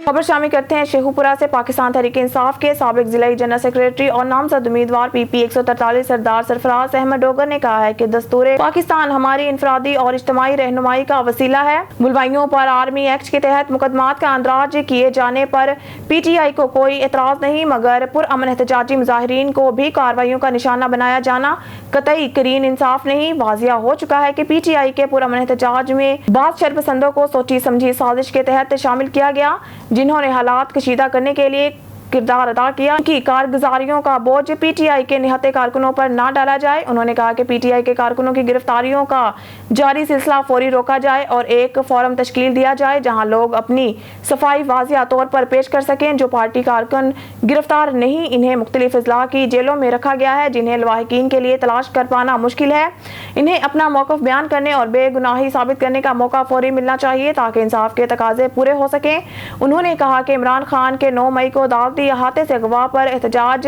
खबर शामिल करते हैं शेखुपुरा से। पाकिस्तान तहरीक इंसाफ के साबिक जिला जनरल सेक्रेटरी और नामजद उम्मीदवार PP 143 सरदार सरफराज अहमद डोगर ने कहा है कि दस्तूर पाकिस्तान हमारी इनफरादी और इज्तिमाई रहनुमाई का वसीला है। मुलवाइयों पर आर्मी एक्ट के तहत मुकदमात का अंदराज किए जाने पर PTI को कोई एतराज नहीं, मगर पुरअमन एहतजाजी मुजाहिरीन को भी कार्रवाइयों का निशाना बनाया जाना कतई करीन इंसाफ नहीं। वाजिया हो चुका है कि PTI के पुरअमन एहतजाज में बाद शरपसंदों को सोची समझी साजिश के तहत शामिल किया गया, जिन्होंने हालात कशीदा करने के लिए किरदार अदा किया कि कारगुजारियों का बोझ PTI के निहत्ते कारकुनों पर ना डाला जाए। उन्होंने कहा कि PTI के कारकुनों की गिरफ्तारियों का जारी सिलसिला फौरी रोका जाए और एक फोरम तश्कील दिया जाए जहां लोग अपनी सफाई वाजिया तौर पर पेश कर सकें। जो पार्टी कारकुन गिरफ्तार नहीं, इन्हें मुख्तलिफ अजला की जेलों में रखा गया है, जिन्हें लवाहिकीन के लिए तलाश कर पाना मुश्किल है। इन्हें अपना मौक़िफ़ बयान करने और बेगुनाही साबित करने का मौका फौरी मिलना चाहिए ताकि इंसाफ के तकाजे पूरे हो सकें। उन्होंने कहा कि इमरान खान के 9 मई को दावती अहाते से अगवा पर एहतजाज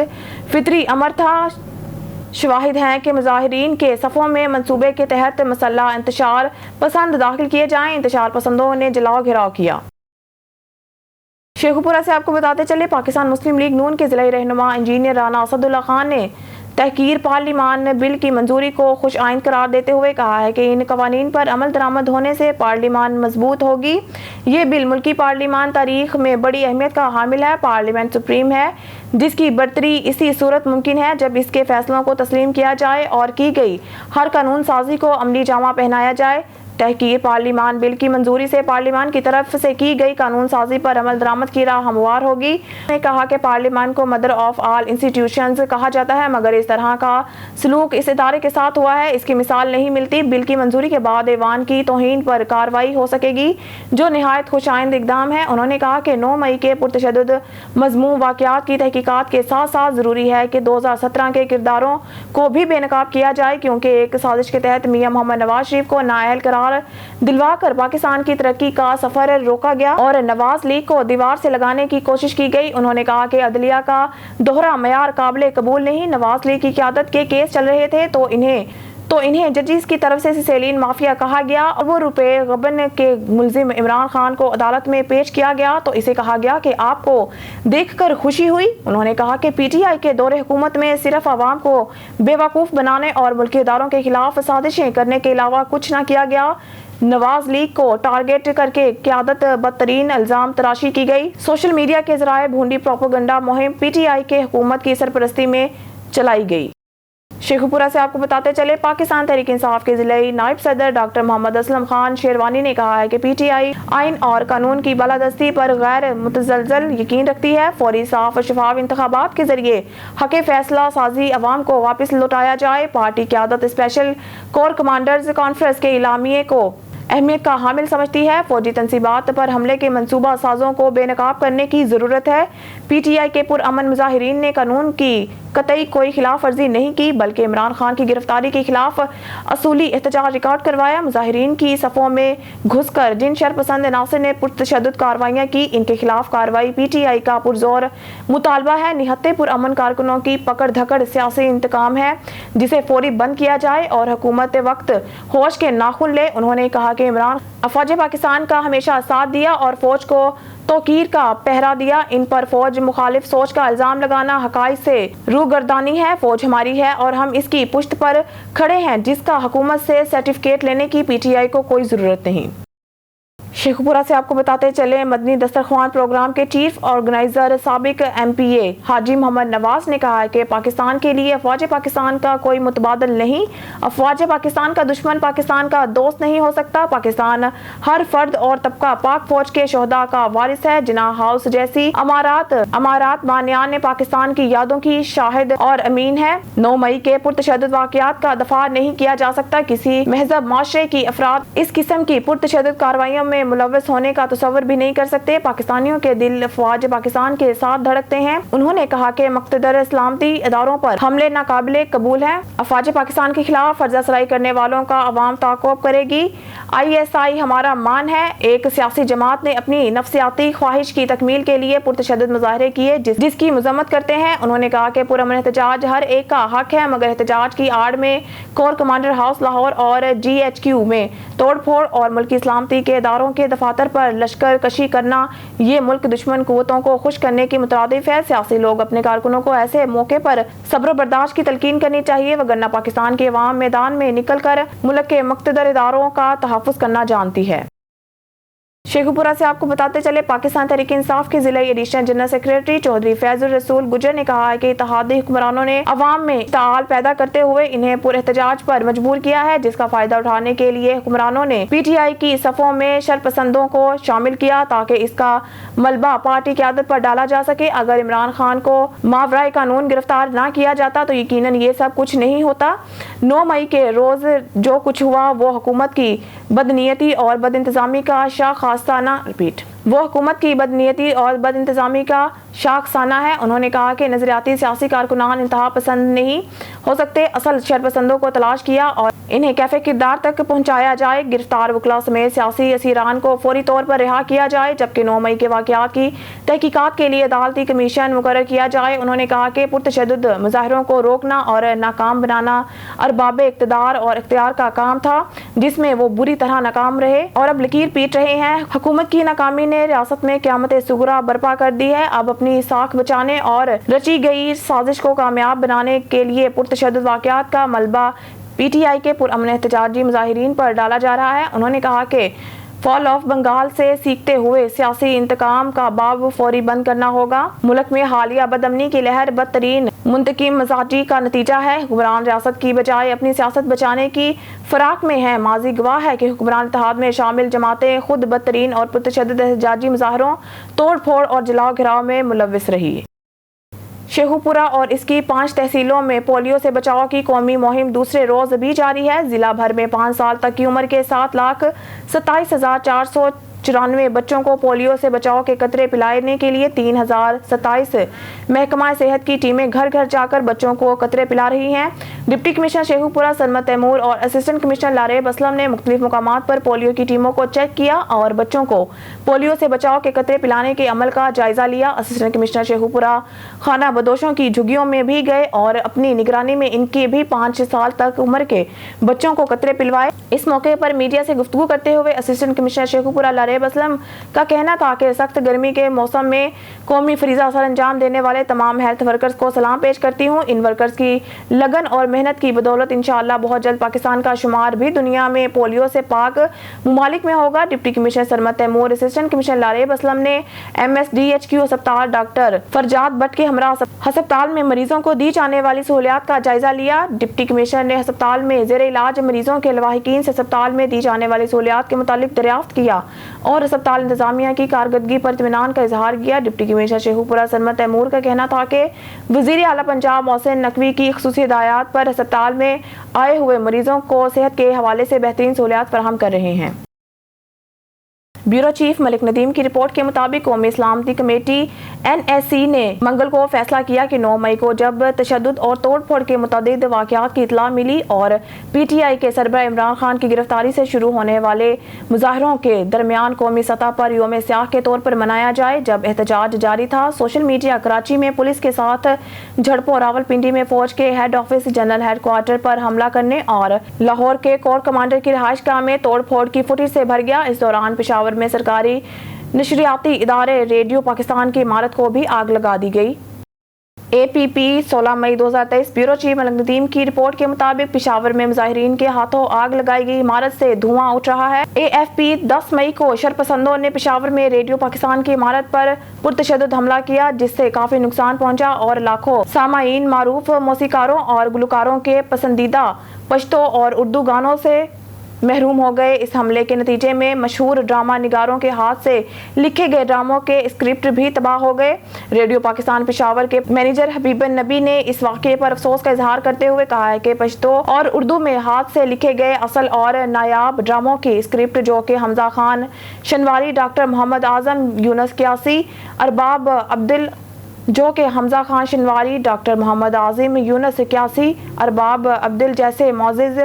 फितरी अमर था। शवाहिद हैं कि मुजाहिरीन के सफ़ों में मंसूबे के तहत मसल्ला इंतशार पसंद दाखिल किए जाएं। इंतशार पसंदों ने जलाओ घेराव किया। शेखुपुरा से आपको बताते चले, पाकिस्तान मुस्लिम लीग नून के जिला रहनुमा इंजीनियर राना असदुल्ला खान ने तहकीर पार्लिमान बिल की मंजूरी को खुश आइन करार देते हुए कहा है कि इन कवानीन पर अमल दरामद होने से पार्लिमान मजबूत होगी। ये बिल मुल्की पार्लिमान तारीख में बड़ी अहमियत का हामिल है। पार्लियामेंट सुप्रीम है, जिसकी बरतरी इसी सूरत मुमकिन है जब इसके फैसलों को तस्लीम किया जाए और की गई हर कानून साजी को अमली जामा पहनाया जाए। तहकीर पार्लिमान बिल की मंजूरी से पार्लिमान की तरफ से की गई कानून साजी पर अमल दरामद की राह हमवार होगी। उन्होंने कहा कि पार्लिमान को मदर ऑफ ऑल इंस्टीट्यूशंस कहा जाता है, मगर इस तरह का सलूक इस इदारे के साथ हुआ है, इसकी मिसाल नहीं मिलती। बिल की मंजूरी के बाद ऐवान की तौहीन पर कार्रवाई हो सकेगी, जो निहायत खुशाइंद इकदाम है। उन्होंने कहा कि 9 मई के पुरतशद्दुद मज़मूम वाक़यात की तहकीकात के साथ साथ ज़रूरी है कि 2017 के किरदारों को भी बेनकाब किया जाए, क्योंकि एक साजिश के तहत मियां मोहम्मद नवाज शरीफ को नाअहल करार दिलवा कर पाकिस्तान की तरक्की का सफर रोका गया और नवाज लीग को दीवार से लगाने की कोशिश की गई। उन्होंने कहा कि अदलिया का दोहरा मयार काबिल कबूल नहीं। नवाज लीग की क़यादत के केस चल रहे थे तो इन्हें जजिस की तरफ से सिसेलियन माफिया कहा गया और वो रुपए गबन के मुलजिम इमरान खान को अदालत में पेश किया गया तो इसे कहा गया कि आपको देखकर खुशी हुई। उन्होंने कहा कि PTI के दौरे हुकूमत में सिर्फ आवाम को बेवकूफ़ बनाने और मुल्की इदारों के खिलाफ साजिशें करने के अलावा कुछ न किया गया। नवाज लीग को टारगेट करके क़यादत बदतरीन इल्ज़ाम तराशी की गई। सोशल मीडिया के ज़राए भूंडी प्रोपेगेंडा मुहिम PTI के हुकूमत की सरपरस्ती में चलाई गई। शेखुपुरा से आपको बताते चले, पाकिस्तान तहरीक इंसाफ के जिले नायब सदर डॉक्टर मोहम्मद असलम खान शेरवानी ने कहा है कि PTI आइन और कानून की बालादस्ती पर गैर मुतज़लज़ल यकीन रखती है। फौरी साफ और शफाफ इंतखाबात के जरिए हक़ फैसला साजी अवाम को वापस लौटाया जाए। पार्टी क़यादत स्पेशल कोर कमांडर्स कॉन्फ्रेंस के इलामिये को अहमियत का हामिल समझती है। फौजी तनसीबात पर हमले के मंसूबा साजों को बेनकाब करने की ज़रूरत है। PTI के पुरअमन मुजाहिरीन ने कानून की कतई कोई खिलाफ वर्जी नहीं की, बल्कि इमरान खान की गिरफ्तारी के खिलाफ असूली एहतजाज रिकॉर्ड करवाया। मुजाहिरीन की सफ़ों में घुसकर जिन शरपसंद नासिर ने पुरतशद्दुद कार्रवाइयाँ की, इनके खिलाफ कार्रवाई PTI का पुरजोर मुतालबा है। निहत्ते पुरअमन कारकुनों की पकड़ धकड़ सियासी इंतकाम है, जिसे फौरी बंद किया जाए और हुकूमत वक्त होश के नाखुन ले। उन्होंने कहा कि इमरान अफवाज पाकिस्तान का हमेशा साथ दिया और फौज को तौकीर का पहरा दिया। इन पर फौज मुखालिफ सोच का इल्जाम लगाना हकाइक से रूगर्दानी है। फौज हमारी है और हम इसकी पुश्त पर खड़े हैं, जिसका हुकूमत से सर्टिफिकेट लेने की PTI को कोई ज़रूरत नहीं। शेखुपुरा से आपको बताते चले, मदनी दस्तरख्वान प्रोग्राम के चीफ ऑर्गेनाइजर साबिक MPA हाजी मोहम्मद नवाज ने कहा है कि पाकिस्तान के लिए अफवाज पाकिस्तान का कोई मुतबादल नहीं। अफवाज पाकिस्तान का दुश्मन पाकिस्तान का दोस्त नहीं हो सकता। पाकिस्तान हर फर्द और तबका पाक फौज के शोहदा का वारिस है। जिना हाउस जैसी अमारात बानियान ने पाकिस्तान की यादों की शाहिद और अमीन है। 9 मई के पुरतशद्दुद वाक़यात का दफा नहीं किया जा सकता। किसी महजब माशरे की अफराद इस किस्म की पुरतशद्दुद कार्रवाइयों में मुलव्वस होने का तसव्वुर भी नहीं कर सकते। पाकिस्तानियों के दिल अफवाज पाकिस्तान के साथ धड़कते हैं। उन्होंने कहा कि मुक़्तदर सलामती इदारों पर हमले नाकाबिले कबूल हैं। अफवाज पाकिस्तान के खिलाफ फर्जा सराई करने वालों का अवाम ताक़ुब करेगी। ISI हमारा मान है। एक सियासी जमात ने अपनी नफ्सियाती ख्वाहिश की तकमील के लिए पुरतशद्दुद मुजाहरे किए, जिसकी मज़म्मत करते हैं। उन्होंने कहा कि पुरअमन एहतजाज हर एक का हक है, मगर एहतजाज की आड़ में कोर कमांडर हाउस लाहौर और GHQ में तोड़ फोड़ और मुल्की सलामती के इदारों کے دفاتر پر لشکر کشی کرنا یہ ملک دشمن قوتوں کو خوش کرنے کی مترادف ہے۔ سیاسی لوگ اپنے کارکنوں کو ایسے موقع پر صبر و برداشت کی تلقین کرنی چاہیے، وگرنہ پاکستان کے عوام میدان میں نکل کر ملک کے مقتدر اداروں کا تحفظ کرنا جانتی ہے۔ شیخوپورہ سے آپ کو بتاتے چلے، پاکستان تحریک انصاف کے ضلعی ایڈیشنل جنرل سیکریٹری چودھری فیض الرسول گجر نے کہا ہے کہ اتحادی حکمرانوں نے عوام میں اشتعال پیدا کرتے ہوئے انہیں پر احتجاج پر مجبور کیا ہے، جس کا فائدہ اٹھانے کے لیے حکمرانوں نے پی ٹی آئی کی صفوں میں شرپسندوں کو شامل کیا تاکہ اس کا ملبہ پارٹی قیادت پر ڈالا جا سکے۔ اگر عمران خان کو ماورائے قانون گرفتار نہ کیا جاتا تو یقیناً یہ سب کچھ نہیں ہوتا۔ 9 مئی کے روز جو کچھ ہوا وہ حکومت کی بدنیتی اور بد انتظامی کا شاخسانہ ہے۔ انہوں نے کہا کہ نظریاتی سیاسی کارکنان انتہا پسند نہیں ہو سکتے، اصل شرپسندوں کو تلاش کیا اور انہیں کیفے کردار تک پہنچایا جائے۔ گرفتار وکلاء سمیت سیاسی اسیران کو فوری طور پر رہا کیا جائے، جبکہ 9 مئی کے واقعات کی تحقیقات کے لیے عدالتی کمیشن مقرر کیا جائے۔ انہوں نے کہا کہ پرتشدد مظاہروں کو روکنا اور ناکام بنانا ارباب اقتدار اور اختیار کا کام تھا، جس میں وہ بری طرح ناکام رہے اور اب لکیر پیٹ رہے ہیں۔ حکومت کی ناکامی نے ریاست میں قیامت صغریٰ برپا کر دی ہے۔ اب اپنی ساکھ بچانے اور رچی گئی سازش کو کامیاب بنانے کے لیے پرتشدد واقعات کا ملبہ پی ٹی آئی کے پرامن احتجاجی مظاہرین پر ڈالا جا رہا ہے۔ انہوں نے کہا کہ فال آف بنگال سے سیکھتے ہوئے سیاسی انتقام کا باب فوری بند کرنا ہوگا۔ ملک میں حالیہ بدامنی کی لہر بدترین منتقم مزاجی کا نتیجہ ہے۔ حکمران ریاست کی بجائے اپنی سیاست بچانے کی فراق میں ہیں۔ ماضی گواہ ہے کہ حکمران اتحاد میں شامل جماعتیں خود بدترین اور پرتشدد احتجاجی مظاہروں، توڑ پھوڑ اور جلاؤ گھراؤ میں ملوث رہی۔ شیخوپورہ اور اس کی 5 تحصیلوں میں پولیو سے بچاؤ کی قومی مہم دوسرے روز بھی جاری ہے۔ ضلع بھر میں 5 سال تک کی عمر کے 7,27,494 بچوں کو پولیو سے بچاؤ کے قطرے پلانے کے لیے 3,027 محکمہ صحت کی ٹیمیں گھر گھر جا کر بچوں کو قطرے پلا رہی ہیں۔ ڈپٹی کمشنر شیخوپورہ سلمت تیمور اور اسسٹنٹ کمشنر لاریب اسلم نے مختلف مقامات پر پولیو کی ٹیموں کو چیک کیا اور بچوں کو پولیو سے بچاؤ کے قطرے پلانے کے عمل کا جائزہ لیا۔ اسسٹنٹ کمشنر شیخوپورہ خانہ بدوشوں کی جھگیوں میں بھی گئے اور اپنی نگرانی میں ان کے بھی 5 سال تک عمر کے بچوں کو قطرے پلوائے۔ اس موقع پر میڈیا سے گفتگو کرتے ہوئے اسسٹنٹ کمشنر شیخوپورہ لاریب اسلم کا کہنا تھا کہ سخت گرمی کے موسم میں قومی فریضہ سر انجام دینے والے تمام ہیلتھ ورکرز کو سلام پیش کرتی ہوں۔ ان ورکرز کی لگن اور محنت کی بدولت انشاءاللہ بہت جلد پاکستان کا شمار بھی دنیا میں پولیو سے پاک ممالک میں ہوگا۔ ڈپٹی کمشنر سلمت تیمور، اسسٹنٹ کمشنر لاریب اسلم نے MSDHQ ہسپتال ڈاکٹر فرجاد بٹ کے ہمراہ ہسپتال میں مریضوں کو دی جانے والی سہولیات کا جائزہ لیا۔ ڈپٹی کمشنر نے ہسپتال میں زیر علاج مریضوں کے لواحقین سے ہسپتال میں دی جانے والی سہولیات کے متعلق دریافت کیا اور ہسپتال انتظامیہ کی کارکردگی پر اطمینان کا اظہار کیا۔ ڈپٹی کمشنر شیخوپورہ سلمت تیمور کا کہنا تھا کہ وزیر اعلیٰ پنجاب محسن نقوی کی خصوصی ہدایات پر ہسپتال میں آئے ہوئے مریضوں کو صحت کے حوالے سے بہترین سہولیات فراہم کر رہے ہیں۔ بیورو چیف ملک ندیم کی رپورٹ کے مطابق قومی سلامتی کمیٹی NSC نے منگل کو فیصلہ کیا کہ 9 مئی کو جب تشدد اور توڑ پھوڑ کے متعدد واقعات کی اطلاع ملی اور PTI کے سربراہ عمران خان کی گرفتاری سے شروع ہونے والے مظاہروں کے درمیان قومی سطح پر یوم سیاہ کے طور پر منایا جائے، جب احتجاج جاری تھا، سوشل میڈیا کراچی میں پولیس کے ساتھ جھڑپوں، راولپنڈی میں فوج کے head office general head quarter پر حملہ کرنے اور لاہور کے کور کمانڈر کی رہائش گاہ میں توڑ پھوڑ کی فوٹیج سے بھر گیا۔ اس دوران پشاور میں سرکاری نشریاتی ادارے ریڈیو پاکستان کی عمارت کو بھی آگ لگا دی گئی۔ APP 16 مئی 2023 بیورو چیف ملک ندیم کی رپورٹ کے مطابق پشاور میں مظاہرین کے ہاتھوں آگ لگائی گئی عمارت سے دھواں اٹھ رہا ہے۔ AFP 10 مئی کو شرپسندوں نے پشاور میں ریڈیو پاکستان کی عمارت پر پرتشدد حملہ کیا، جس سے کافی نقصان پہنچا اور لاکھوں سامعین معروف موسیقاروں اور گلوکاروں کے پسندیدہ پشتو اور اردو گانوں سے محروم ہو گئے۔ اس حملے کے نتیجے میں مشہور ڈرامہ نگاروں کے ہاتھ سے لکھے گئے ڈراموں کے اسکرپٹ بھی تباہ ہو گئے۔ ریڈیو پاکستان پشاور کے مینیجر حبیب النبی نے اس واقعے پر افسوس کا اظہار کرتے ہوئے کہا ہے کہ پشتو اور اردو میں ہاتھ سے لکھے گئے اصل اور نایاب ڈراموں کی اسکرپٹ جو کہ حمزہ خان شنواری، ڈاکٹر محمد اعظم یونس قیاسی، ارباب عبدل جیسے معزز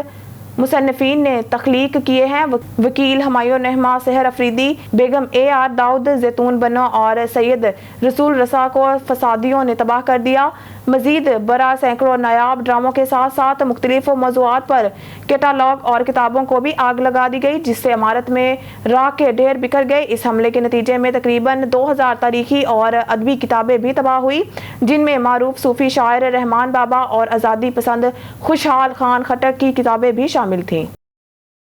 मुसन्निफीन ने तख्लीक किए हैं। वकील हमायूं रहमा, सहर अफरीदी, बेगम AR दाऊद, जैतून बनो और सैयद रसूल रसा को फसादियों ने तबाह कर दिया। मजीद बरा सैकड़ों नायाब ड्रामों के साथ साथ मुख्तलिफ मौज़ूआत पर कैटालॉग और किताबों को भी आग लगा दी गई, जिससे इमारत में राख के ढेर बिखर गए। इस हमले के नतीजे में तकरीबन 2000 तारीखी और अदबी किताबें भी तबाह हुई, जिनमें मारूफ सूफी शायर रहमान बाबा और आज़ादी पसंद खुशहाल खान खटक की किताबें भी शामिल थीं।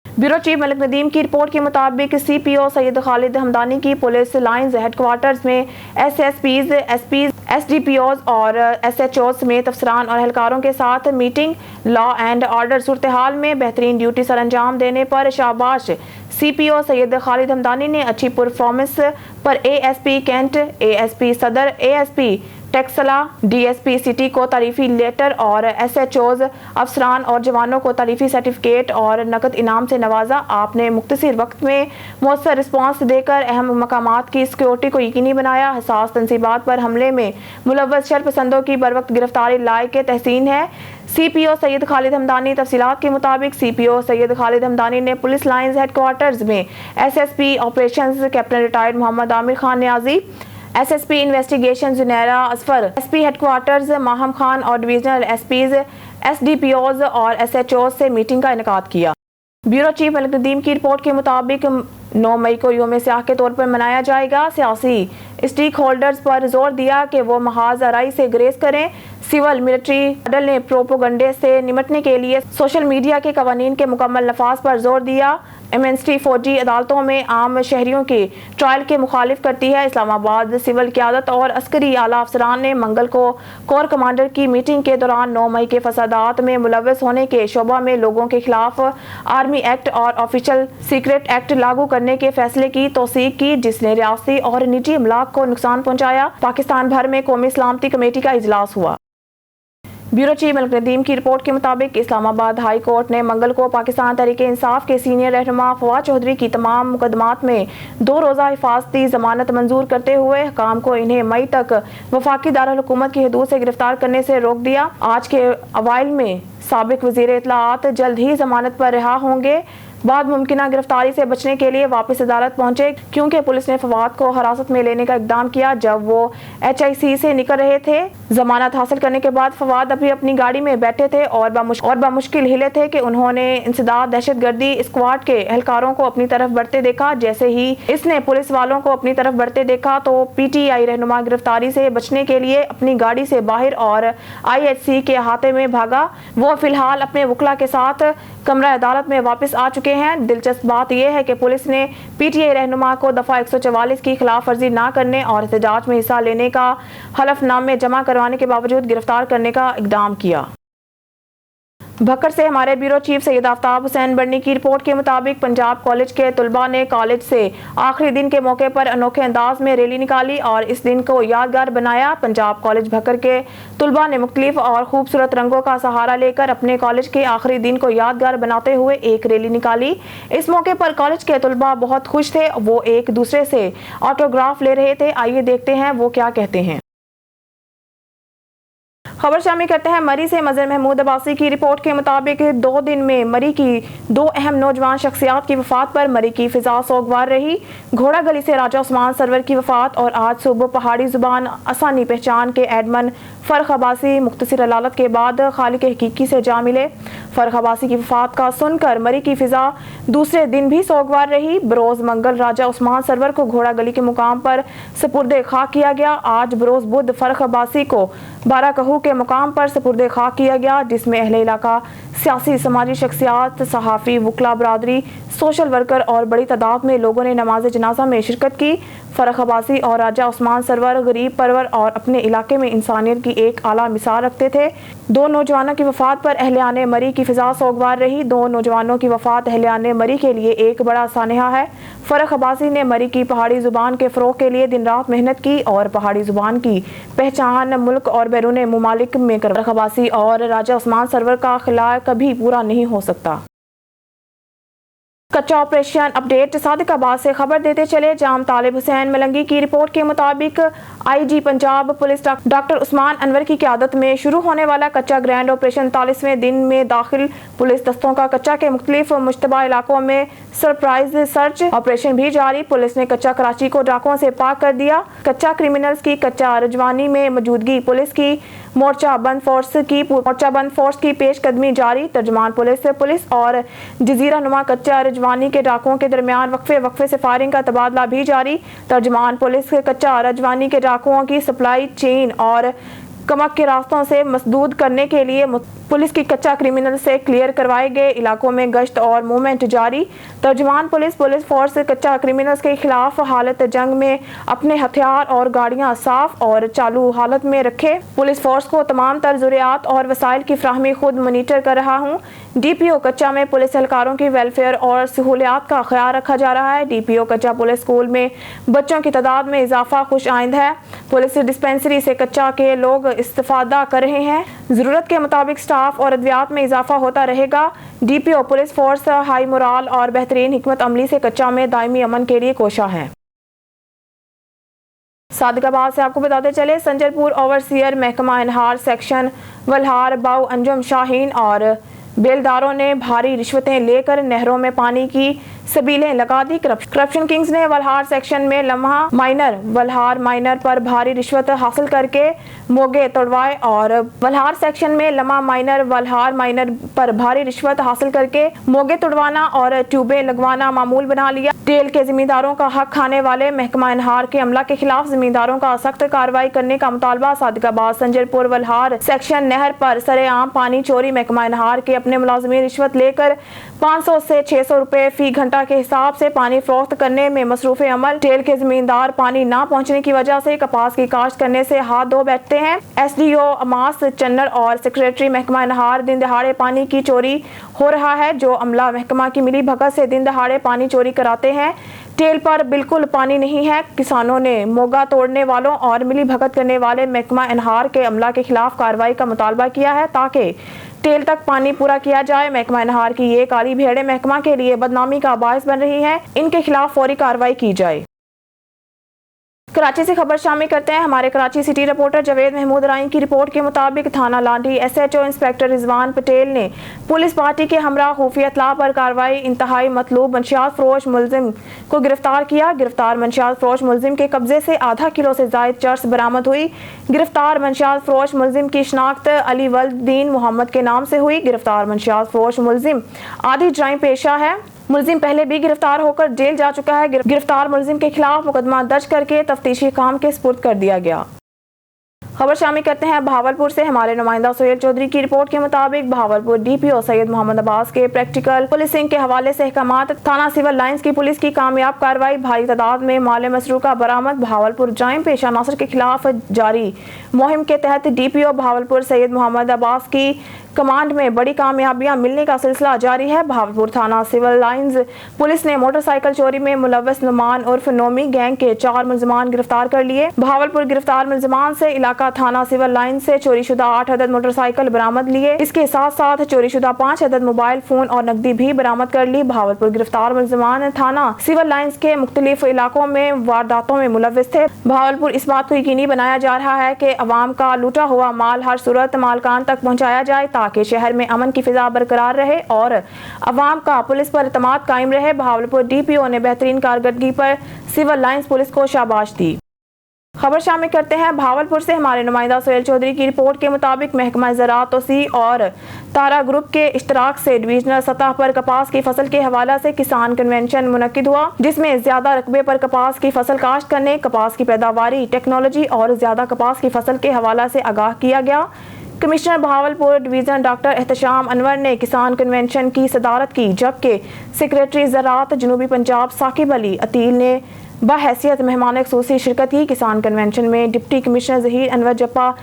ब्यूरो चीफ मलिक नदीम की रिपोर्ट के मुताबिक CPO सैयद खालिद हमदानी की पुलिस लाइंस हेडक्वार्टर्स में SSPs, SPs, SDPOs और SHOs समेत अफसरान और एहलकारों के साथ मीटिंग। लॉ एंड ऑर्डर सूरत हाल में बेहतरीन ड्यूटी सर अंजाम देने पर शाबाश। CPO सैयद खालिद हमदानी ने अच्छी परफॉर्मेंस पर ASP कैंट, ASP सदर, ASP टेक्सला, DSP सिटी को तारीफी लेटर और SHOs अफसरान और जवानों को तारीफी सर्टिफिकेट और नकद इनाम से नवाजा। आपने मुख्तसर वक्त में मौसर रिस्पॉन्स देकर अहम मकामात की सिक्योरिटी को यकीनी बनाया। हसास तनसीबात पर हमले में मुलव्वस शरपसंदों की बरवक्त गिरफ्तारी लायक तहसीन है। CPO सैयद खालिद हमदानी तफसीलात के मुताबिक CPO सैयद खालिद हमदानी ने पुलिस लाइंस हेडक्वार्टर्स में SSP operations captain retired Mohammad Aamir Khan Niazi, SSP investigation Junaira असफर, SP हेडक्वार्टर्स माहम खान और डिविजनल SPs, SDPOs और SHOs से मीटिंग का इनेकाद किया। ब्यूरो चीफ मलिक नदीम की रिपोर्ट के मुताबिक 9 मई को यौम स्याह के तौर पर मनाया जाएगा। सियासी स्टेक होल्डर्स पर जोर दिया कि वो महाज आराई से ग्रेस करें। सिविल मिलिट्री मॉडल ने प्रोपोगंडे से निमटने के लिए सोशल मीडिया के कवानीन के मुकम्मल नफाज पर जोर दिया। एमएनएसटी फौजी अदालतों में आम शहरियों की ट्रायल के मुखालिफ करती है। इस्लामाबाद सिविल क़यादत और अस्करी आला अफसरान ने मंगल को कोर कमांडर की मीटिंग के दौरान 9 मई के फसादात में मुलव्वस होने के शोबा में लोगों के खिलाफ आर्मी एक्ट और ऑफिशियल सीक्रेट एक्ट लागू करने के फैसले की तौसीक की, जिसने रियासती और निजी अमलाक को नुकसान पहुंचाया। पाकिस्तान भर में कौमी सलामती कमेटी का इजलास हुआ। ब्यूरो चीफ मलिक नदीम की रिपोर्ट के मुताबिक इस्लामाबाद हाई कोर्ट ने मंगल को पाकिस्तान तहरीके इंसाफ के सीनियर रहनुमा फवाद चौधरी की तमाम मुकदमात में 2 रोज़ा हिफाजती जमानत मंजूर करते हुए हुकाम को इन्हें मई तक वफाकी दारुल हुकूमत की हदूद से गिरफ्तार करने से रोक दिया। आज के अवाइल में साबिक वज़ीर इत्तलाआत जल्द ही जमानत पर रिहा होंगे। बाद मुमकिना गिरफ्तारी से बचने के लिए वापस अदालत पहुंचे, क्योंकि पुलिस ने फवाद को हिरासत में लेने का इकदाम किया जब वो HIC से निकल रहे थे। जमानत हासिल करने के बाद फवाद अभी अपनी गाड़ी में बैठे थे और बामुश्किल हिले थे कि उन्होंने इंसदाद दहशतगर्दी स्क्वाड के एहलकारों को अपनी तरफ बढ़ते देखा। जैसे ही इसने पुलिस वालों को अपनी तरफ बढ़ते देखा तो PTI रहनुमा गिरफ्तारी से बचने के लिए अपनी गाड़ी से बाहर और IHC के अहाते में भागा। वो फिलहाल अपने वकला के साथ कमरा अदालत में वापस आ चुके हैं। दिलचस्प बात यह है कि पुलिस ने PTI रहनुमा को दफा 144 की खिलाफ वर्जी न करने और एहतजाज में हिस्सा लेने का हलफनामे जमा करवाने के बावजूद गिरफ्तार करने का इकदाम किया। भक्कर से हमारे ब्यूरो चीफ सैयद आफ्ताब हुसैन बर्नी की रिपोर्ट के मुताबिक पंजाब कॉलेज के तुलबा ने कॉलेज से आखिरी दिन के मौके पर अनोखे अंदाज में रैली निकाली और इस दिन को यादगार बनाया। पंजाब कॉलेज भक्कर के तुलबा ने मुख्तलिफ और खूबसूरत रंगों का सहारा लेकर अपने कॉलेज के आखिरी दिन को यादगार बनाते हुए एक रैली निकाली। इस मौके पर कॉलेज के तुलबा बहुत खुश थे। वो एक दूसरे से ऑटोग्राफ ले रहे थे। आइए देखते हैं वो क्या कहते हैं। खबर शामिल करते हैं मरी से। मजर महमूद अब्बासी की रिपोर्ट के मुताबिक 2 दिन में मरी की 2 अहम नौजवान शख्सियात की वफात पर मरी की फिजा सोगवार रही। घोड़ा गली से राजा उस्मान सरवर की वफात और आज सुबह पहाड़ी जुबान आसानी पहचान के एडमन फरख अब्बासी मुख्तसर अलालत के बाद खालिक हकीकी से जा मिले। फरख अब्बासी की वफात का सुनकर मरी की फिजा दूसरे दिन भी सोगवार रही। बरोज मंगल राजा उस्मान सरवर को घोड़ा गली के मुकाम पर सपुर्दे खाक किया गया। आज बरोज बुध फरख अब्बासी को बाराकहू के मुकाम पर सपुर्दे खाक किया गया, जिसमें अहले इलाका, सियासी समाजी शख्सियात, सहाफ़ी, वकला बरादरी, सोशल वर्कर और बड़ी तादाद में लोगों ने नमाज जनाजा में शिरकत की। फरख अब्बासी और राजा उस्मान सरवर गरीब परवर और अपने इलाके में इंसानियत की एक आला मिसाल रखते थे। 2 नौजवानों की वफात पर अहलियाने मरी की फिजा सोगवार रही। 2 नौजवानों की वफात अहलियाने मरी के लिए एक बड़ा सानहा है। फरख अब्बासी ने मरी की पहाड़ी जुबान के फ़रोग़ के लिए दिन रात मेहनत की और पहाड़ी जुबान की पहचान मुल्क और बैरून मुमालिक में कर। फरख अब्बासी और राजा उस्मान सरवर का खिला कभी पूरा नहीं हो सकता। कच्चा ऑपरेशन अपडेट सादिकाबाद से खबर देते चले जाम तालिब हुसैन मलंगी की रिपोर्ट के मुताबिक IG Punjab police doctor Usman Anwar की क़यादत में शुरू होने वाला कच्चा ग्रैंड ऑपरेशन 43वें दिन में दाखिल पुलिस दस्तों का कच्चा के मुख्तलिफ मुश्तबा इलाकों में सरप्राइज सर्च ऑपरेशन भी जारी। पुलिस ने कच्चा कराची को डाकुओं से पाक कर दिया। कच्चा क्रिमिनल्स की कच्चा रजवानी में मौजूदगी पुलिस की मोर्चा बंद फोर्स की पेशकदमी जारी। तर्जुमान पुलिस और जजीरा नुमा कच्चा रजवानी के डाकुओं के दरमियान वक्फे से फायरिंग का तबादला भी जारी। तर्जुमान पुलिस के कच्चा रजवानी के डाकुओं की सप्लाई चेन और कमक के रास्तों से मसदूद करने के लिए पुलिस की कच्चा क्रिमिनल से क्लियर करवाए गए इलाकों में गश्त और मूवमेंट जारी। तर्जुमान पुलिस फोर्स कच्चा क्रिमिनल्स के खिलाफ हालत जंग में अपने हथियार और गाड़ियां साफ और चालू हालत में रखे। पुलिस फोर्स को तमाम तर ज़रूरियात और वसाइल की फ्राहमी खुद मॉनिटर कर रहा हूँ। DPO कच्चा में पुलिस एहलकारों की वेलफेयर और सहूलियात का ख्याल रखा जा रहा है। DPO कच्चा पुलिस स्कूल में बच्चों की तादाद में इजाफा खुश आइंद है। पुलिस डिस्पेंसरी से कच्चा के लोग इस्तेफादा कर रहे हैं। ज़रूरत के मुताबिक स्टाफ और अद्वियात में इजाफा होता रहेगा। DPO police force high morale और बेहतरीन हिकमत अमली से कच्चा में दायमी अमन के लिए कोशा है। सादिकाबाद से आपको बताते चले संजरपुर ओवरसियर महकमा इनहार सेक्शन वल्हार बाऊ अंजुम शाहीन और बेलदारों ने भारी रिश्वतें लेकर नहरों में पानी की सबीलें लगा दी। करप्शन किंग्स ने वल्हार सेक्शन में वल्हार माइनर पर भारी रिश्वत हासिल करके मोगे तोड़वाए और वल्हार सेक्शन में वल्हार माइनर पर भारी रिश्वत हासिल करके मोगे तोड़वाना और ट्यूबें लगवाना मामूल बना लिया। टेल के जिम्मेदारों का हक खाने वाले महकमा इनहार के अमला के खिलाफ जिम्मेदारों का सख्त कार्रवाई करने का मुतालबा। सादिकाबाद संजरपुर वल्हार सेक्शन नहर पर सरेआम पानी चोरी। महकमा इनहार के अपने मुलाजिमीन रिश्वत लेकर 500 से 600 रुपए फी घंटा के हिसाब से पानी फरोख्त करने में मसरूफ अमल। टेल के जमींदार पानी ना पहुंचने की वजह से कपास की काश्त करने से हाथ धो बैठते हैं। SDO अमास चन्नर और सेक्रेटरी महकमा इनहार दिन दहाड़े पानी की चोरी हो रहा है। जो अमला महकमा की मिली भगत से दिन दहाड़े पानी चोरी कराते हैं। टेल पर बिल्कुल पानी नहीं है। किसानों ने मोगा तोड़ने वालों और मिली भगत करने वाले महकमा इनहार के अमला के खिलाफ कार्रवाई का मुतालबा किया है ताकि टेल तक पानी पूरा किया जाए। महकमा इनहार की ये काली भेड़ें महकमा के लिए बदनामी का बायस बन रही हैं। इनके खिलाफ फौरी कार्रवाई की जाए। कराची से खबर शामिल करते हैं। हमारे कराची सिटी रिपोर्टर जावेद महमूद राइन की रिपोर्ट के मुताबिक थाना लांडी SHO इंस्पेक्टर रिजवान पटेल ने पुलिस पार्टी के हमरा खुफिया इत्तला पर कार्रवाई इंतहाई मतलूब मंशियात फरोश मुलजिम को गिरफ्तार किया। गिरफ्तार मंशियात फरोश मुलजिम के कब्जे से आधा किलो से जायद चर्स बरामद हुई। गिरफ्तार मंशियात फरोश मुलजिम की शनाख्त अली वल्दीन मोहम्मद के नाम से हुई। गिरफ्तार मंशियात फरोश मुलजिम आदि जराइम पेशा है। मुलजिम पहले भी गिरफ्तार होकर जेल जा चुका है। गिरफ्तार मुलजिम के खिलाफ मुकदमा दर्ज करके तफ्तीशी काम के सुपुर्द कर दिया गया। खबर शामिल करते हैं भावलपुर से। हमारे नुमाइंदा सोहेल चौधरी की रिपोर्ट के मुताबिक भावलपुर DPO सैयद मोहम्मद अब्बास के प्रैक्टिकल पुलिसिंग के हवाले से अहकामात। थाना सिविल लाइंस की पुलिस की कामयाब कार्रवाई। भारी तादाद में माल मसरूका बरामद। भावलपुर जाइम पेशा नासर के खिलाफ जारी मुहिम के तहत DPO भावलपुर सैयद मोहम्मद अब्बास की कमांड में बड़ी कामयाबियां मिलने का सिलसिला जारी है। भावलपुर थाना सिविल लाइंस पुलिस ने मोटरसाइकिल चोरी में मुलव्वस नुमान उर्फ नोमी गैंग के 4 मुलजमान गिरफ्तार कर लिए। भावलपुर गिरफ्तार मुलजमान से इलाका थाना सिविल लाइंस से चोरीशुदा 8 अदद मोटरसाइकिल बरामद लिए। इसके साथ साथ चोरीशुदा 5 अदद मोबाइल फोन और नकदी भी बरामद कर ली। भावलपुर गिरफ्तार मुलजमान थाना सिविल लाइंस के मुख्तलिफ इलाकों में वारदातों में मुलव्वस थे। भावलपुर इस बात को यकीनी बनाया जा रहा है कि अवाम का लूटा हुआ माल हर सूरत मालकान तक पहुँचाया जाए ताकि शहर में अमन की फिजा बरकरार रहे और अवाम का पुलिस पर एतमाद कायम रहे। भावलपुर DPO ने बेहतरीन कारकर्दगी पर सिविल लाइंस पुलिस को शाबाश दी। खबर शामिल करते हैं भावलपुर से। हमारे नुमाइंदा सोहेल चौधरी की रिपोर्ट के मुताबिक महकमा ज़राअत तोसी और तारा ग्रुप के इश्तराक से डिवीजनल सतह पर कपास की फसल के हवाला से किसान कन्वेंशन मुनक्किद हुआ, जिसमें ज्यादा रकबे पर कपास की फसल काश्त करने, कपास की पैदावारी, टेक्नोलॉजी और ज्यादा कपास की फसल के हवाला से आगाह किया गया। Commissioner Bahawalpur division doctor Ehtesham Anwar ने किसान कन्वेंशन की सदारत की, जबकि सेक्रेटरी ज़राअत जनूबी पंजाब साकिब अली अतील ने बहैसियत मेहमान ख़ुसूसी शिरकत की। किसान कन्वेंशन में deputy commissioner Zaheer Anwar Jappa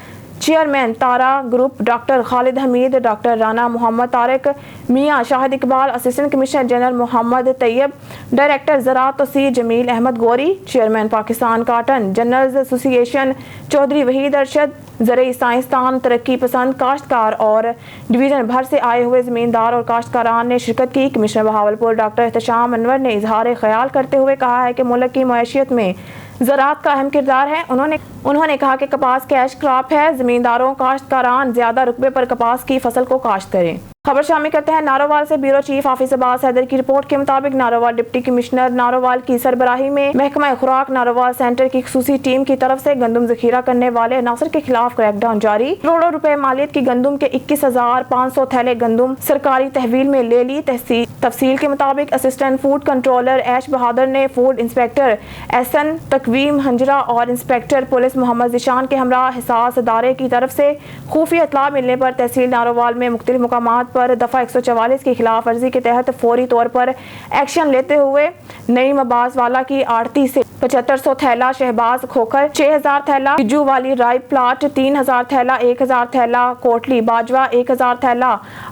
chairman Tara group doctor Khalid Hameed, doctor Rana Mohammad Tariq, Mian Shahid Iqbal, assistant commissioner general Mohammad Tayyab, director ज़राअत Tauseer Jamil Ahmad Ghauri, chairman Pakistan cotton generals association Chaudhry Waheed Arshad, ज़रई साइंसदान, तरक्की पसंद, काश्तकार और डिवीज़न भर से आए हुए ज़मींदार और काश्तकारान ने शिरकत की। कमिश्नर बहावलपुर डॉक्टर एहतशाम अनवर ने इजहार ख्याल करते हुए कहा है कि मुल्क की मईशत में ज़राअत का अहम किरदार है। उन्होंने कहा कि कपास कैश क्रॉप है, ज़मींदारों काश्तकारान ज़्यादा रुकबे पर कपास की फसल को काश्त करें। खबर शामिल करते हैं नारोवाल से। Bureau chief officer Abbas Haider की रिपोर्ट के मुताबिक नारोवाल डिप्टी कमिश्नर नारोवाल की सरबराही में महकमा खुराक नारोवाल सेंटर की खसूसी टीम की तरफ से गंदम जखीरा करने वाले अनासर के खिलाफ क्रैकडाउन जारी। करोड़ों रुपए मालियत की गंदम के 21,500 थैले गंदम सरकारी तहवील में ले ली। तफसील के मुताबिक असिस्टेंट फूड कंट्रोलर ऐश बहादुर ने फूड इंस्पेक्टर एहसन तकवीम हंजरा और इंस्पेक्टर पुलिस मोहम्मद जिशान के हमरा हिसास अदारे की तरफ से खुफिया इत्तला मिलने पर तहसील नारोवाल में मुख्तलिफ मुकामात पर दफ़ा 144 की खिलाफ वर्जी के तहत फौरी तौर पर एक्शन लेते हुए नईम अब्बास वाला की आड़ती से 7500 थैला, शहबाज खोखर 6000 थैला, बिज्जू वाली राय प्लाट 3000 थैला, 1000 थैला, कोटली बाजवा 1000 थैला,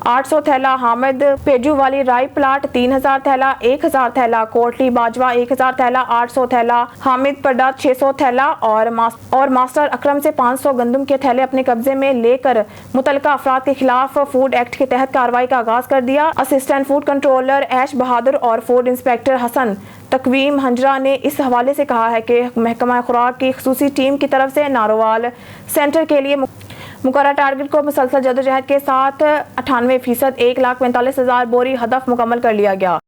800 थैला, हामिद पेजू वाली राय प्लाट 3000 थैला, 1000 थैला, कोटली बाजवा 1000 थैला, 800 थैला, हामिद पड्डा 600 थैला और मास्टर अकरम से 500 गंदम के थैले अपने कब्जे में लेकर मुतलका अफराद के खिलाफ फूड एक्ट के तहत कार्रवाई का आगाज कर दिया। असिस्टेंट फूड कंट्रोलर ऐश बहादुर और फूड इंस्पेक्टर हसन तकवीम हंजरा ने इस हवाले से कहा है कि महकमा खुराक की खसूसी टीम की तरफ से नारोवाल सेंटर के लिए मुकर्रर टारगेट को मुसलसल जदोजहद के साथ 98% 1,45,000 बोरी हदफ मुकम्मल कर लिया गया।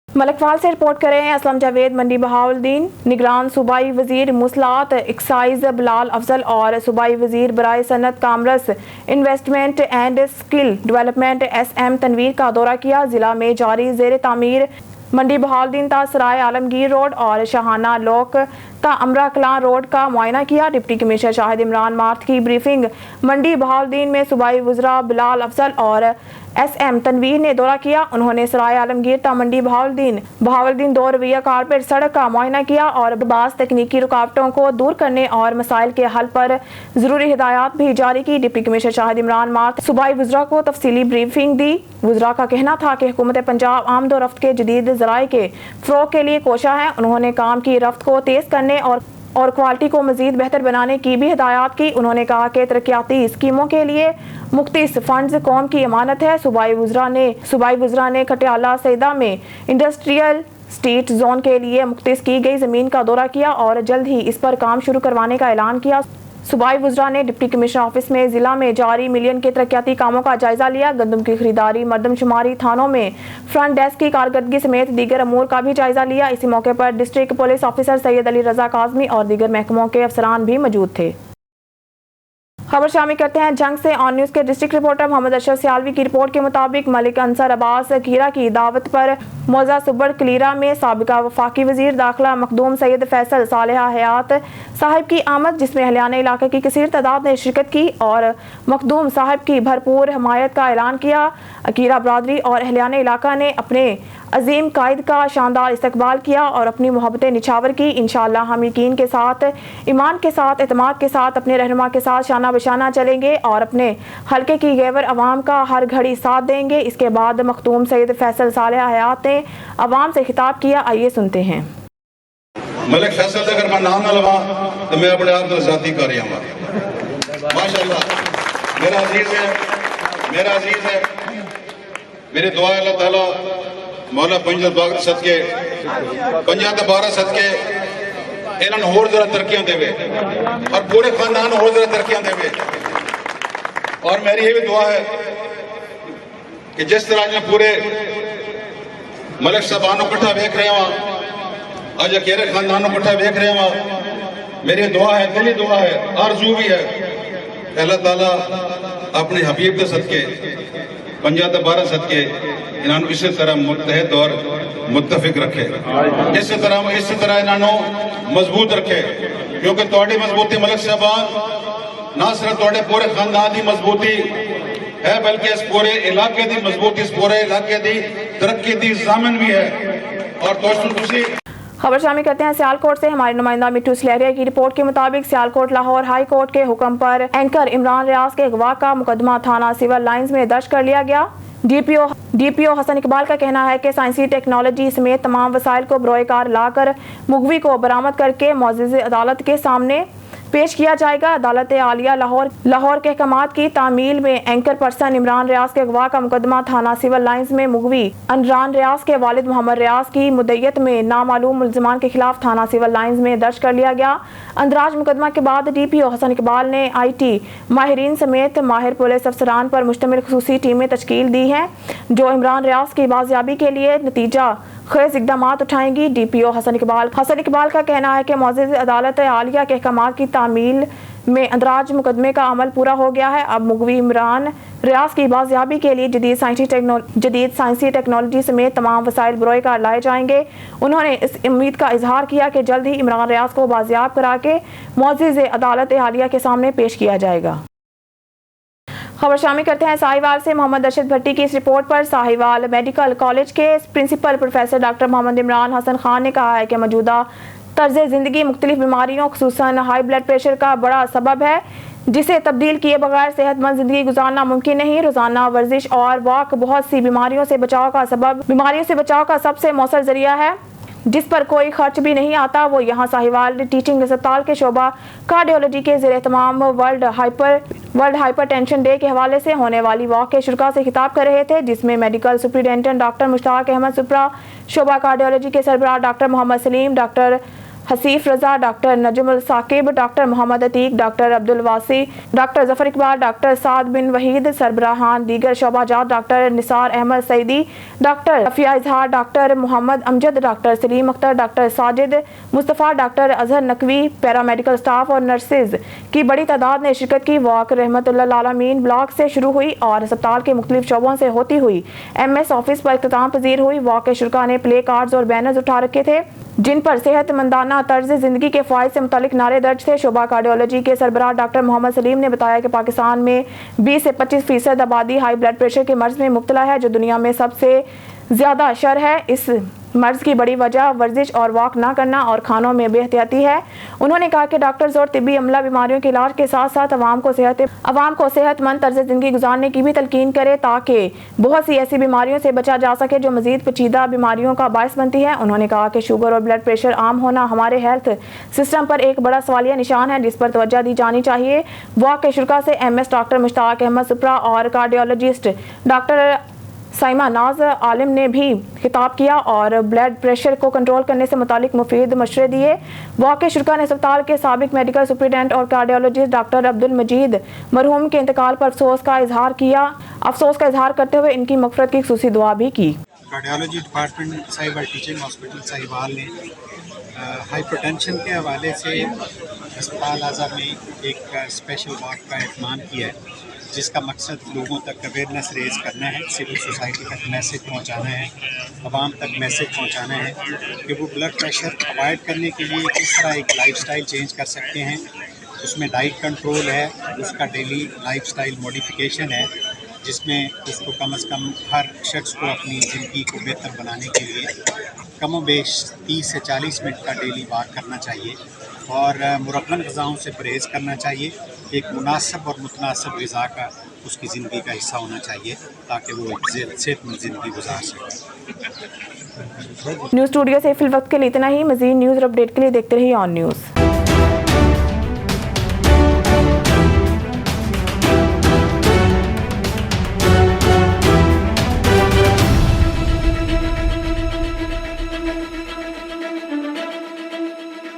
मलकवाल से रिपोर्ट करें असलम जावेद। मंडी बहाउद्दीन निगरान सूबाई वजीर मुसलात एक्साइज बिलाल अफजल और सूबाई वजीर बराए सनत commerce investment and skill development SM Tanveer का दौरा किया। जिला में जारी ज़ेर तामीर मंडी बहाउद्दीन ता सराय आलमगीर रोड और शाहाना लोक ता अमरा कलां रोड का मुआयना किया। Deputy commissioner Shahid Imran math की ब्रीफिंग। मंडी बहाउद्दीन में सूबाई वज़रा बिलाल अफजल और SM तनवीर ने दौरा किया। उन्होंने सराय आलमगीर ता मंडी बहाउद्दीन 2 रवैया कारपेट सड़क का मुआयना किया और बाज़ तकनीकी रुकावटों को दूर करने और मसाइल के हल पर ज़रूरी हिदायत भी जारी की। Deputy commissioner Shahid Imran math सूबाई वज़रा को तफसीली ब्रीफिंग दी। वज़रा का कहना था कि हुकूमत पंजाब आमद और रफ्त के जदीद ज़राए के फ़रोग़ के लिए कोशा है। उन्होंने काम की रफ्त को तेज़ करने और क्वालिटी को मज़ीद बेहतर बनाने की भी हिदायत की। उन्होंने कहा कि तरक्याती स्कीमों के लिए मुख्तलिफ फंड्स कौम की अमानत है। सूबाई वज़रा ने खटियाला सईदा में इंडस्ट्रियल स्टेट जोन के लिए मुख्तस की गई ज़मीन का दौरा किया और जल्द ही इस पर काम शुरू करवाने का ऐलान किया। सूबाई वज़रा ने डिप्टी कमिश्नर ऑफिस में ज़िला में जारी मिलियन के तरक्याती कामों का जायजा लिया। गंदम की खरीदारी, मर्दमशुमारी, थानों में फ्रंट डेस्क की कारकर्दगी समेत दीगर अमूर का भी जायजा लिया। इसी मौके पर district police officer Syed Ali Raza Kazmi और दीगर महकमों के अफसरान भी मौजूद थे। खबर शामिल करते हैं जंग से। ऑन न्यूज़ के डिस्ट्रिक्ट रिपोर्टर मोहम्मद अशरफ सियालवी की रिपोर्ट के मुताबिक मलिक अंसर अब्बास कीरा की दावत पर मौजा सुबर कलीरा में साबिका वफाकी वजीर दाखिला मखदूम सैयद फैसल सालेहा हयात साहिब की आमद, जिसमें अहलियान इलाके की कसीर तादाद ने शिरकत की और मखदूम साहिब की भरपूर हमायत का ऐलान किया। अकीरा बरादरी और अहलियान इलाका ने अपने अजीम कायद का शानदार इस्तकबाल किया और अपनी मोहब्बतें निछावर की। इंशाअल्लाह हम यकीन के साथ, ईमान के साथ, एतमाद के साथ अपने रहनुमा के साथ शाना बशाना चलेंगे और अपने हल्के की गैवर अवाम का हर घड़ी साथ देंगे। इसके बाद मखदूम सैयद फैसल सालेहा हयात ने अवाम से खिताब किया। आइए सुनते हैं। मलिक फैसल अगर मैं नाम न लवा तो मैं अपने आप को जाती कर रहा हूँ। माशाअल्लाह मेरा अजीज है मेरी दुआ अल्लाह ताला मौला पंजाब बाग सदके पंजाब ते 12 सदके इन्होंने होर जरा तरक्कियां देवे और पूरे खानदान होर जरा तरक्कियां देवे। और मेरी ये भी दुआ है कि जिस तरह ने पूरे मलिक साहबानों कट्ठा वेख रहे हो, अज अकेले खानदानों कट्ठा वेख रहे हो, मेरी दुआ है, दिली दुआ है, आरज़ू भी है, अल्लाह ताला अपने हबीब के सदके पंजाब ते 12 सदके इन्होंने इसी तरह मुत्तहद और मुत्तफिक रखे, इसी तरह इन्होंने मजबूत रखे, क्योंकि तुहाडी मजबूती मलिक साहबान ना सिर्फ तुहाडे पूरे खानदान की मजबूती है बल्कि इस पूरे इलाके की मजबूती, इस पूरे इलाके की तरक्की की ज़ामिन भी है। और दोस्तों खबर शामिल करते हैं सियालकोट से। हमारे नुमाइंदा मिट्टू सलेरिया की रिपोर्ट के मुताबिक सियालकोट लाहौर हाई कोर्ट के हुक्म पर एंकर इमरान रियाज के अगवा का मुकदमा थाना सिविल लाइंस में दर्ज कर लिया गया। डीपीओ हसन इकबाल का कहना है कि साइंसी टेक्नोलॉजी समेत तमाम वसाइल को बरोए कार लाकर मुगवी को बरामद करके मौजूद अदालत के सामने पेश किया जाएगा। अदालत आलिया लाहौर के अहकामात की तामील में एंकर पर्सन इमरान रियाज के अगवा का मुकदमा थाना सिविल लाइंस में मुगवी इमरान रियाज के वालिद मोहम्मद रियाज की मुद्दत में नामालूम मुल्ज़िमान के खिलाफ थाना सिविल लाइंस में दर्ज कर लिया गया। अंदराज मुकदमा के बाद डीपीओ हसन इकबाल ने IT माहिरीन समेत माहिर पुलिस अफसरान पर मुश्तमिल खुसूसी टीमें तश्कील दी हैं जो इमरान रियाज की बाजियाबी के लिए नतीजा खेज इकदाम उठाएंगी। डीपीओ हसन इकबाल का कहना है कि मौजूद अदालत आलिया के अहकामात की तामील में अंदराज मुकदमे का अमल पूरा हो गया है। अब मुगवी इमरान रियाज की बाजियाबी के लिए जदीद साइंसी टेक्नोलॉजी समेत तमाम वसाइल बरोए कार लाए जाएंगे। उन्होंने इस उम्मीद का इजहार किया कि जल्द ही इमरान रियाज को बाजियाब करा के मौजूद अदालत आलिया के सामने पेश किया जाएगा। खबर शामिल करते हैं साहिवाल से। मोहम्मद अरशद भट्टी की इस रिपोर्ट पर साहिवाल मेडिकल कॉलेज के principal professor doctor Mohammad Imran Hassan Khan ने कहा है कि मौजूदा तर्ज ज़िंदगी मुख्तलिफ बीमारियों खुसूसन हाई ब्लड प्रेशर का बड़ा सबब है जिसे तब्दील किए बगैर सेहतमंद जिंदगी गुजारना मुमकिन नहीं। रोजाना वर्जिश और वॉक बहुत सी बीमारियों से बचाव का सबसे मौसर जरिया है जिस पर कोई खर्च भी नहीं आता। वो यहाँ साहिवाल टीचिंग अस्पताल के शोबा कार्डियोलॉजी के ज़ेर तमाम वर्ल्ड हाइपर टेंशन डे के हवाले से होने वाली वॉक के शुरा से खिताब कर रहे थे जिसमें medical superintendent doctor Mushtaq Ahmad सुपरा, शोबा कार्डियोलॉजी के सरबराह doctor Mohammad Saleem, doctor Hasif Raza, doctor Najmul Saqib, doctor Mohammad Atiq, doctor Abdul Wasi, doctor Zafar Iqbal, doctor Saad bin Waheed सरबराहान दीगर शोबाजात doctor Nisar Ahmad Saeedi, doctor Rafia Izhar, doctor Mohammad Amjad, doctor Saleem Akhtar, doctor Sajid Mustafa, doctor Azhar Naqvi, paramedical staff और नर्सेज की बड़ी तादाद ने शिरकत की। वॉक रहमतुल्लाह आलमीन ब्लॉक से शुरू हुई और अस्पताल के मुख्तलिफ शोबों से होती हुई MS ऑफिस पर इख्तिताम पजीर हुई। वॉक के शुरा ने प्ले कार्ड्स और बैनर्स उठा रखे थे जिन पर सेहतमंदाना तर्ज जिंदगी के फ़ायदे से मुतालिक नारे दर्ज थे। शोबा कार्डियोलॉजी के सरबराह डॉक्टर मोहम्मद सलीम ने बताया कि पाकिस्तान में 20 से 25% आबादी हाई ब्लड प्रेशर के मर्ज में मुब्तला है जो दुनिया में सबसे ज़्यादा शर है। इस मर्ज की बड़ी वजह वर्जिश और वॉक ना करना और खानों में बेहतियाती है। उन्होंने कहा कि डॉक्टर्स और तिब्बी अमला बीमारियों के इलाज के साथ साथ अवाम को सेहतमंद तर्ज ज़िंदगी गुजारने की भी तलकीन करे ताकि बहुत सी ऐसी बीमारियों से बचा जा सके जो मजीद पेचीदा बीमारियों का बायस बनती है। उन्होंने कहा कि शुगर और ब्लड प्रेशर आम होना हमारे हेल्थ सिस्टम पर एक बड़ा सवालिया निशान है जिस पर तवज्जो दी जानी चाहिए। वॉक के शुरा से MS डॉक्टर मुश्ताक अहमद सुपरा और कार्डियोलॉजिस्ट डॉक्टर साइमा नाज आलिम ने भी खिताब किया और ब्लड प्रेशर को कंट्रोल करने से मुतालिक मुफीद मशवरे दिए। वॉक के शुरा ने अस्पताल के साबिक मेडिकल सुपरिटेंडेंट और कार्डियोलॉजिस्ट डॉक्टर अब्दुल मजीद मरहूम के इंतकाल पर अफसोस का इजहार करते हुए इनकी मगफरत की खुसूसी दुआ भी की। Cardiology department Sahiwal teaching hospital Sahiwal ने हाइपरटेंशन के हवाले से अस्पताल आज़ा में एक स्पेशल वॉक का एहतमाम किया है जिसका मकसद लोगों तक अवेयरनेस रेज़ करना है, सिविल सोसाइटी तक मैसेज पहुंचाना है, आवाम तक मैसेज पहुंचाना है कि वो ब्लड प्रेशर अवॉइड करने के लिए किस तरह एक लाइफस्टाइल चेंज कर सकते हैं। उसमें डाइट कंट्रोल है, उसका डेली लाइफस्टाइल मॉडिफिकेशन है जिसमें उसको कम से कम हर शख्स को अपनी ज़िंदगी को बेहतर बनाने के लिए कम बेश 30 से 40 मिनट का डेली वॉक करना चाहिए और मुरब्बन ग़िज़ाओं से परहेज़ करना चाहिए। एक मुनासिब और मुतनासिब ग़िज़ा का उसकी ज़िंदगी का हिस्सा होना चाहिए ताकि वो एक सेहतमंद ज़िंदगी गुजार सके। न्यूज़ स्टूडियो से फिल वक्त के लिए इतना ही। मज़ीद न्यूज़ और अपडेट के लिए देखते रहिए ऑन न्यूज़।